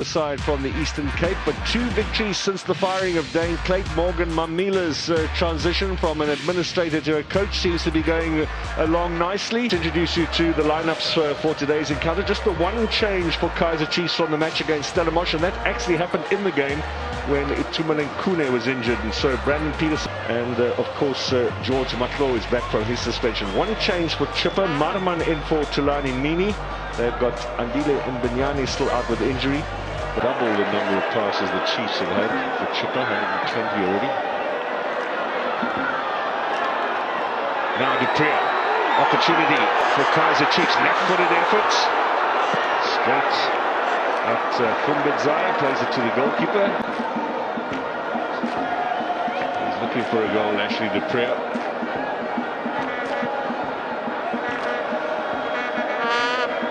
Side from the Eastern Cape, but 2 victories since the firing of Dane Clayton. Morgan Mamila's transition from an administrator to a coach seems to be going along nicely. To introduce you to the lineups for today's encounter, just the one change for Kaizer Chiefs from the match against Stellenbosch, and that actually happened in the game when Itumeleng Kune was injured, and so Brandon Peterson and of course George Matlo is back from his suspension. One change for Chippa, Marman in for Tulani Mini. They've got Andile and Binyani still out with injury. Double the number of passes the Chiefs have had for Chippa, 120 already. Now Dupree, opportunity for Kaizer Chiefs, left-footed efforts. Straight at Fumbidzaya, plays it to the goalkeeper. He's looking for a goal, Ashley Dupree.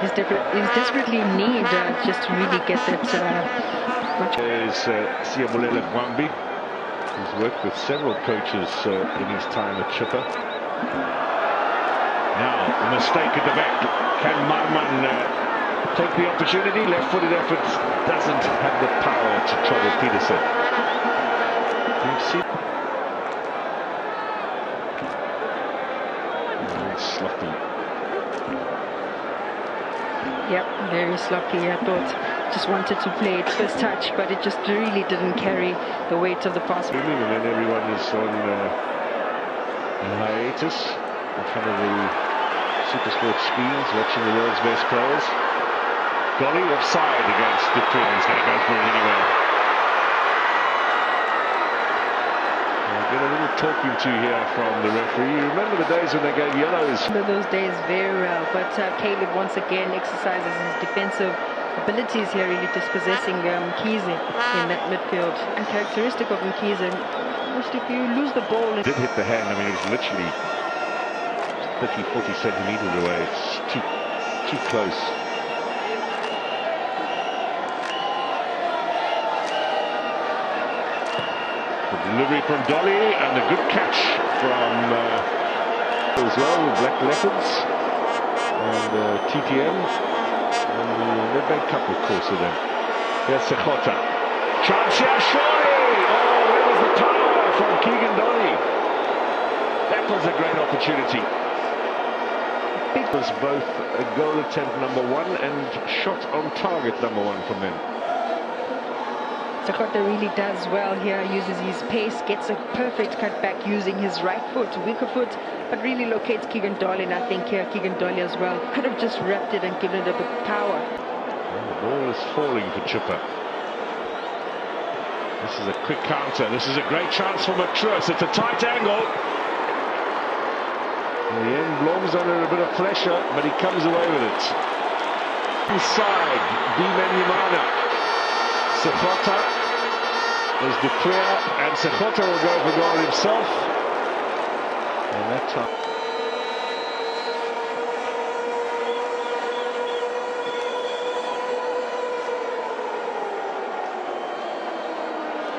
He's desperately in need just to really get that much. There's Siabulela Gwambi, who's worked with several coaches in his time at Chippa. Now, a mistake at the back. Can Marman take the opportunity? Left-footed effort doesn't have the power to trouble Peterson. You've seen sloppy. Yep, very sloppy. I thought just wanted to play it first touch, but it just really didn't carry the weight of the pass. And then everyone is on hiatus in front of the Supersport screens, watching the world's best players. Golly offside against Dupree. He's going to go for it anyway. Get a little talking to here from the referee. You remember the days when they gave yellows? Remember those days very well, but Caleb once again exercises his defensive abilities here, really dispossessing Kaizer in that midfield. And characteristic of Kaizer, most if you lose the ball... It did hit the hand. I mean, it was literally 30-40 centimeters away. It's too close. Delivery from Dolly, and a good catch from as well, Black Leopards and TTM and the Nedbank Cup, of course, of them. Here's Sekota. Chance here, surely! Oh, where was the power from Keegan Dolly? That was a great opportunity. It was both a goal attempt number 1 and shot on target number 1 from them. Sekota really does well here, uses his pace, gets a perfect cutback using his right foot, weaker foot, but really locates Keegan Dolly, and I think here Keegan Dolly as well could have just wrapped it and given it a bit of power. Well, the ball is falling for Chippa. This is a quick counter, this is a great chance for Matruus, it's a tight angle. In the end, Blom's under a bit of pressure, but he comes away with it. Inside, Bimenyimana. Sekota, there's Dupree, and Sekota will go for goal himself. And that time.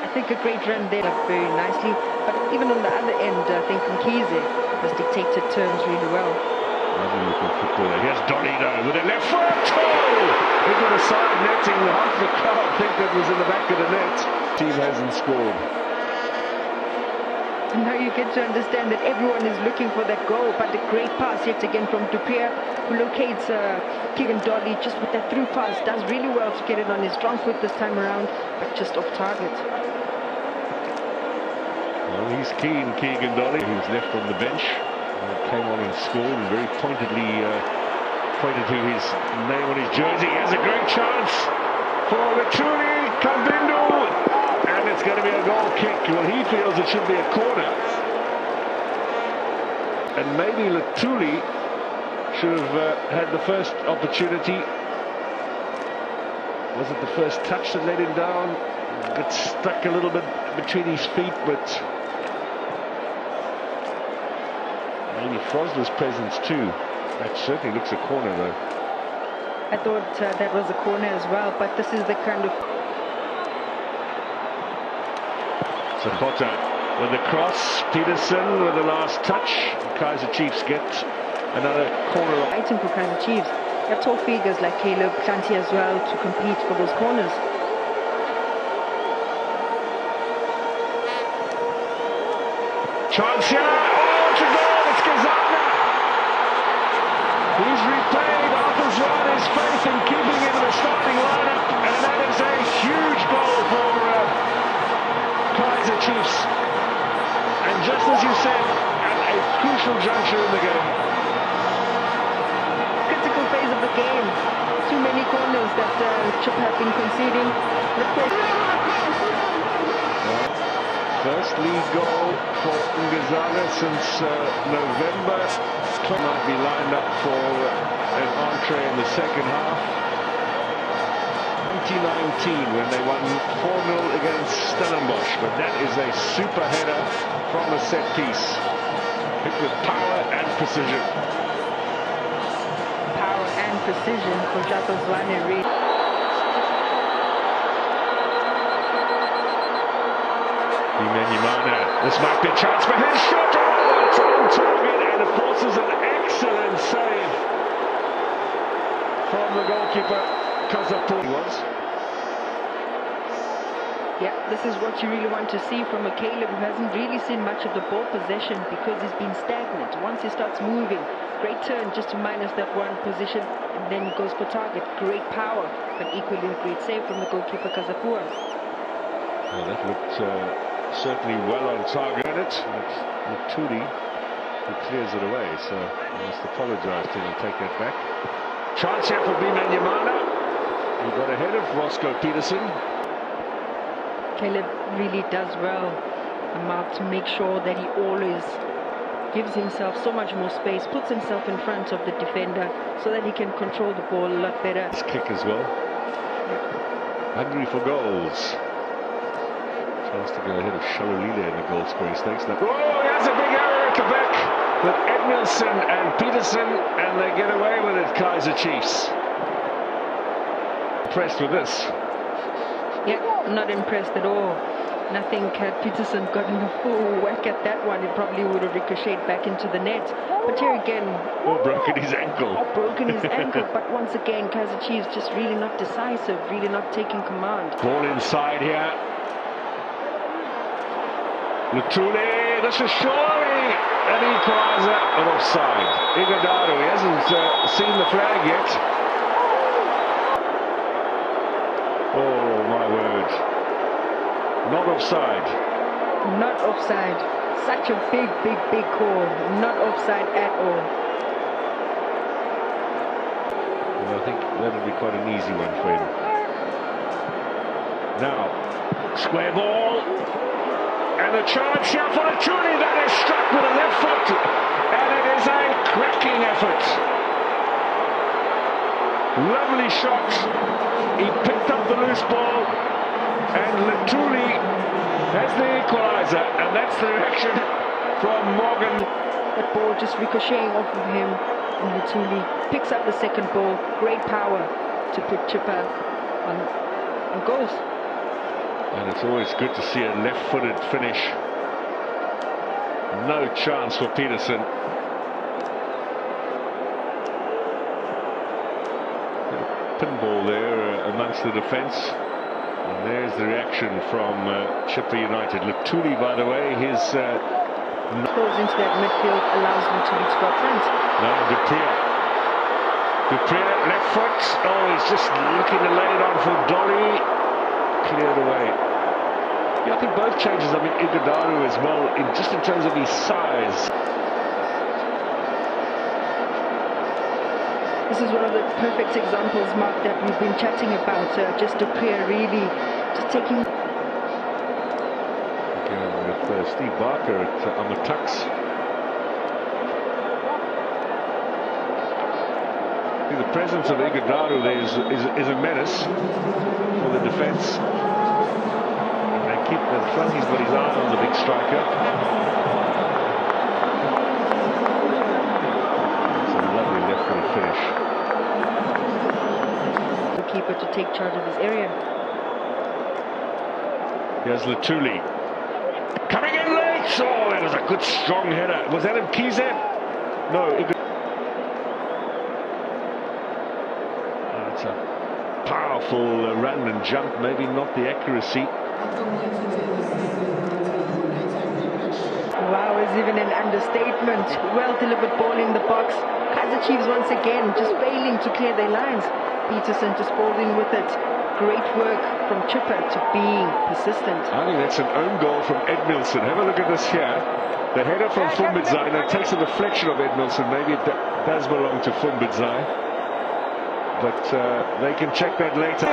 I think a great run there, very nicely. But even on the other end, I think Kaizer has dictated terms really well. Lovely looking footballer. Here's Donino with a left foot. Oh! Into the side netting, half the crowd think that was in the back of the net. Team hasn't scored. And now you get to understand that everyone is looking for that goal, but a great pass yet again from Dupree, who locates Keegan Dolly just with that through pass. Does really well to get it on his strong foot this time around, but just off target. Well, he's keen, Keegan Dolly, who's left on the bench. Came on and scored, and very pointedly pointed to his name on his jersey. He has a great chance for Latuli Kambindu, and it's going to be a goal kick. Well, he feels it should be a corner, and maybe Latuli should have had the first opportunity. Was it the first touch that let him down? Got stuck a little bit between his feet, but maybe Frosler's presence too. That certainly looks a corner though. I thought that was a corner as well, but this is the kind of... Sekota with the cross, Peterson with the last touch. Kaizer Chiefs get another corner. Item for Kaizer Chiefs. They're tall figures like Caleb, Planty as well to compete for those corners. Chance here. Oh, it's a goal. It's Kazana. He's repaid Arthur Zwane's faith in keeping him in the starting lineup, and that is a huge goal for Kaizer Chiefs. And just as you said, at a crucial juncture in the game. Critical phase of the game. Too many corners that Chippa have been conceding. First league goal for Ngazana since November. Might be lined up for an entree in the second half. 2019 when they won 4-0 against Stellenbosch, but that is a super header from a set piece. Hit with power and precision. Power and precision for Arthur Zwane. This might be a chance for his shot. Oh, it's on target, and it forces an excellent save from the goalkeeper, Kazapur. Yeah, this is what you really want to see from a Caleb who hasn't really seen much of the ball possession because he's been stagnant. Once he starts moving, great turn just to minus that one position, and then he goes for target. Great power, but equally a great save from the goalkeeper, Kazapur. Well, that looked certainly well on target. But Tuli, who clears it away, so I must apologise to him and take that back. Chance here for Bimanyamana. He got ahead of Roscoe Peterson. Caleb really does well, Mark, to make sure that he always gives himself so much more space, puts himself in front of the defender so that he can control the ball a lot better. His kick as well. Hungry for goals. Chance to go ahead of Shalolile in the goal scoring stakes. Oh, he has a big error at the back with Edmilson and Peterson, and they get away with it, Kaizer Chiefs. Impressed with this? Yeah, not impressed at all. And I think had Peterson gotten a full whack at that one, it probably would have ricocheted back into the net. But here again... Or broken his ankle. Broken his ankle, but once again, Kaizer Chiefs just really not decisive, really not taking command. Ball inside here. Lutuli, this is surely an equaliser, and offside. Ighodaro, he hasn't seen the flag yet. Oh my word. Not offside. Not offside. Such a big call. Not offside at all. Well, I think that'll be quite an easy one for him. Now, square ball. And a chance here for Lutuli, that is struck with a left foot, and it is a cracking effort. Lovely shot. He picked up the loose ball, and Lutuli has the equaliser, and that's the reaction from Morgan. That ball just ricocheting off of him, and Lutuli picks up the second ball. Great power to put Chippa on goals. And it's always good to see a left-footed finish. No chance for Peterson. Pinball there amongst the defence. And there's the reaction from Chippa United. Lutuli, by the way, his... goes into that midfield, allows Lutuli to go up front. No, Dupree, left foot. Oh, he's just looking to lay it on for Dolly. Cleared away. Yeah, I think both changes, I mean, Ighodaro as well, just in terms of his size. This is one of the perfect examples, Mark, that we've been chatting about. Just Dupree really just taking... Again with Steve Barker at Amatux. The presence of Ighodaro there is a menace for the defence. Keep the front, he's got his eye on the big striker. It's a lovely left-footed finish. The keeper to take charge of his area. Here's Lutuli. Coming in late! Oh, that was a good strong header. Was that Kaizer? No, it's a powerful run and jump, maybe not the accuracy. Wow is even an understatement. Well delivered ball in the box. Kaizer Chiefs once again just failing to clear their lines. Peterson just bowled in with it. Great work from Chippa to being persistent. I think that's an own goal from Edmilson. Have a look at this here. The header from Fumbidzai, and it takes a deflection of Edmilson. Maybe it does belong to Fumbidzai, but they can check that later.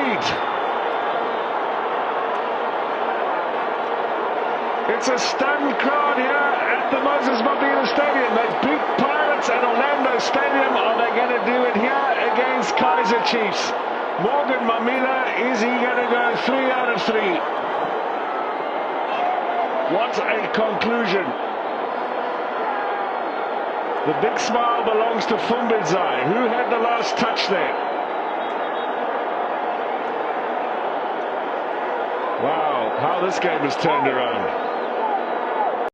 It's a stunned crowd here at the Moses Mabhida Stadium. They beat Pirates at Orlando Stadium. Are they going to do it here against Kaizer Chiefs? Morgan Mamila, is he going to go 3 out of 3? What a conclusion. The big smile belongs to Fumbidzai. Who had the last touch there? Wow, how this game has turned around.